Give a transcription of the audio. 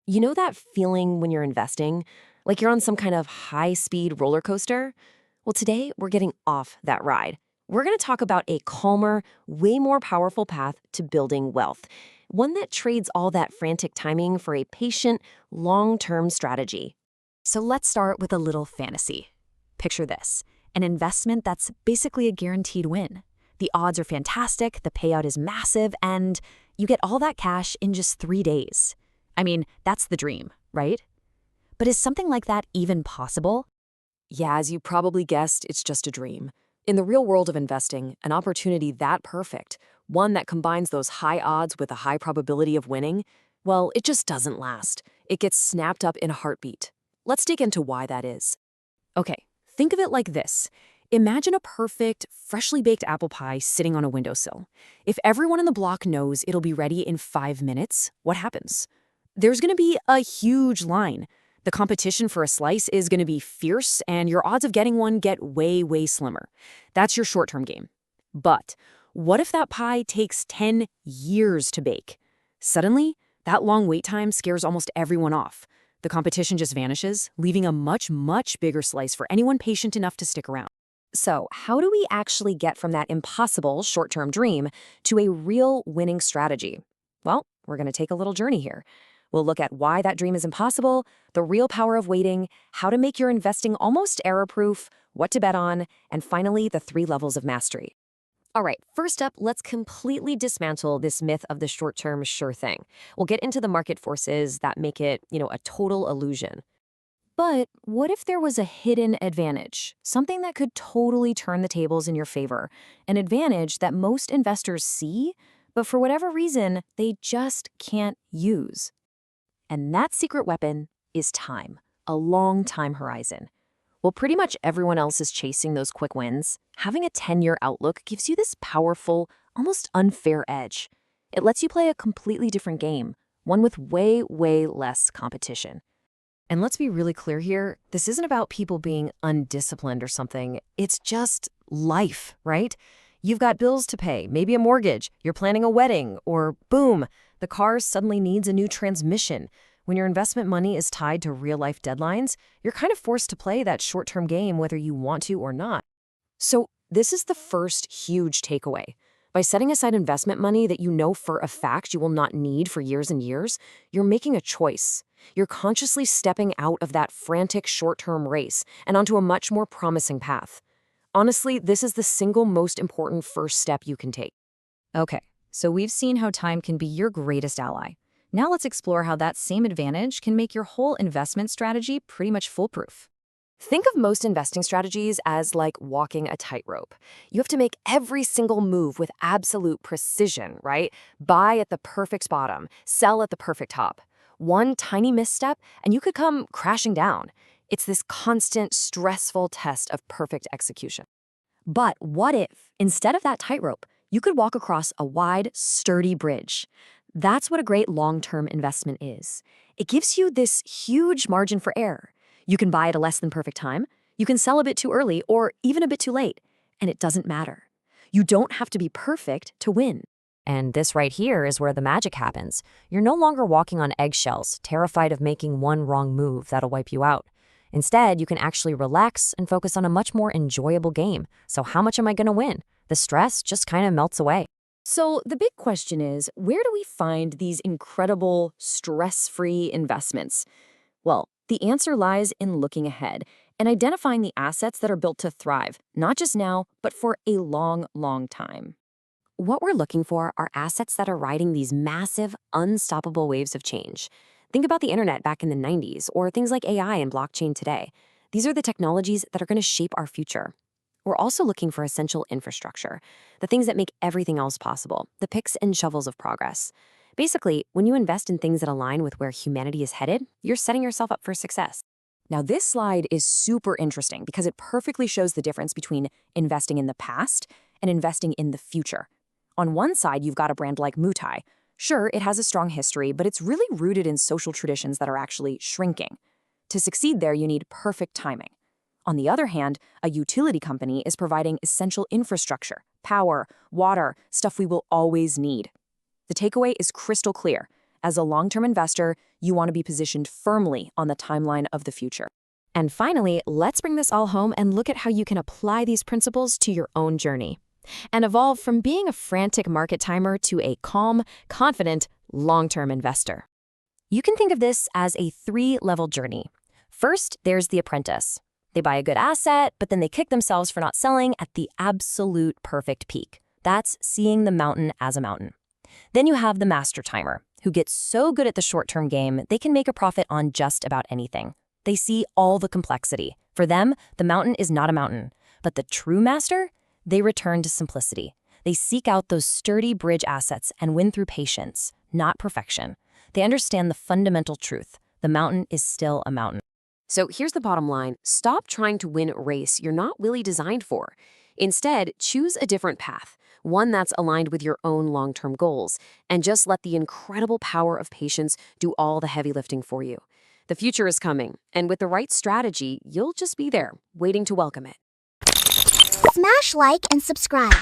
You know that feeling when you're investing? Like you're on some kind of high-speed roller coaster? Well, today we're getting off that ride. We're going to talk about a calmer, way more powerful path to building wealth. One that trades all that frantic timing for a patient, long-term strategy. So let's start with a little fantasy. Picture this, an investment that's basically a guaranteed win. The odds are fantastic, the payout is massive, and you get all that cash in just 3 days. I mean, that's the dream, right? But is something like that even possible? Yeah, as you probably guessed, it's just a dream. In the real world of investing, an opportunity that perfect, one that combines those high odds with a high probability of winning, well, it just doesn't last. It gets snapped up in a heartbeat. Let's dig into why that is. Okay, think of it like this. Imagine a perfect, freshly baked apple pie sitting on a windowsill. If everyone in the block knows it'll be ready in 5 minutes, what happens? There's going to be a huge line. The competition for a slice is going to be fierce, and your odds of getting one get way, way slimmer. That's your short-term game. But what if that pie takes 10 years to bake? Suddenly, that long wait time scares almost everyone off. The competition just vanishes, leaving a much, much bigger slice for anyone patient enough to stick around. So, how do we actually get from that impossible short-term dream to a real winning strategy? Well, we're going to take a little journey here. We'll look at why that dream is impossible, the real power of waiting, how to make your investing almost error-proof, what to bet on, and finally, the 3 levels of mastery. All right, first up, let's completely dismantle this myth of the short-term sure thing. We'll get into the market forces that make it, a total illusion. But what if there was a hidden advantage, something that could totally turn the tables in your favor, an advantage that most investors see, but for whatever reason, they just can't use? And that secret weapon is time, a long time horizon. While pretty much everyone else is chasing those quick wins, having a 10-year outlook gives you this powerful, almost unfair edge. It lets you play a completely different game, one with way, way less competition. And let's be really clear here, this isn't about people being undisciplined or something. It's just life, right? You've got bills to pay, maybe a mortgage, you're planning a wedding, or boom, the car suddenly needs a new transmission. When your investment money is tied to real-life deadlines, you're kind of forced to play that short-term game whether you want to or not. So this is the first huge takeaway. By setting aside investment money that you know for a fact you will not need for years and years, you're making a choice. You're consciously stepping out of that frantic short-term race and onto a much more promising path. Honestly, this is the single most important first step you can take. Okay, so we've seen how time can be your greatest ally. Now let's explore how that same advantage can make your whole investment strategy pretty much foolproof. Think of most investing strategies as like walking a tightrope. You have to make every single move with absolute precision, right? Buy at the perfect bottom, sell at the perfect top. One tiny misstep, and you could come crashing down. It's this constant, stressful test of perfect execution. But what if, instead of that tightrope, you could walk across a wide, sturdy bridge? That's what a great long-term investment is. It gives you this huge margin for error. You can buy at a less than perfect time, you can sell a bit too early or even a bit too late, and it doesn't matter. You don't have to be perfect to win. And this right here is where the magic happens. You're no longer walking on eggshells, terrified of making one wrong move that'll wipe you out. Instead, you can actually relax and focus on a much more enjoyable game. So how much am I going to win? The stress just kind of melts away. So the big question is, where do we find these incredible, stress-free investments? Well, the answer lies in looking ahead and identifying the assets that are built to thrive, not just now, but for a long, long time. What we're looking for are assets that are riding these massive, unstoppable waves of change. Think about the internet back in the 90s, or things like AI and blockchain today. These are the technologies that are going to shape our future. We're also looking for essential infrastructure, the things that make everything else possible, the picks and shovels of progress. Basically, when you invest in things that align with where humanity is headed, you're setting yourself up for success. Now, this slide is super interesting because it perfectly shows the difference between investing in the past and investing in the future. On one side, you've got a brand like Mutai. Sure, it has a strong history, but it's really rooted in social traditions that are actually shrinking. To succeed there, you need perfect timing. On the other hand, a utility company is providing essential infrastructure, power, water, stuff we will always need. The takeaway is crystal clear. As a long-term investor, you want to be positioned firmly on the timeline of the future. And finally, let's bring this all home and look at how you can apply these principles to your own journey and evolve from being a frantic market timer to a calm, confident, long-term investor. You can think of this as a 3-level journey. First, there's the apprentice. They buy a good asset, but then they kick themselves for not selling at the absolute perfect peak. That's seeing the mountain as a mountain. Then you have the master timer, who gets so good at the short-term game, they can make a profit on just about anything. They see all the complexity. For them, the mountain is not a mountain. But the true master? They return to simplicity. They seek out those sturdy bridge assets and win through patience, not perfection. They understand the fundamental truth. The mountain is still a mountain. So here's the bottom line. Stop trying to win a race you're not really designed for. Instead, choose a different path, one that's aligned with your own long-term goals, and just let the incredible power of patience do all the heavy lifting for you. The future is coming, and with the right strategy, you'll just be there, waiting to welcome it. Smash like and subscribe.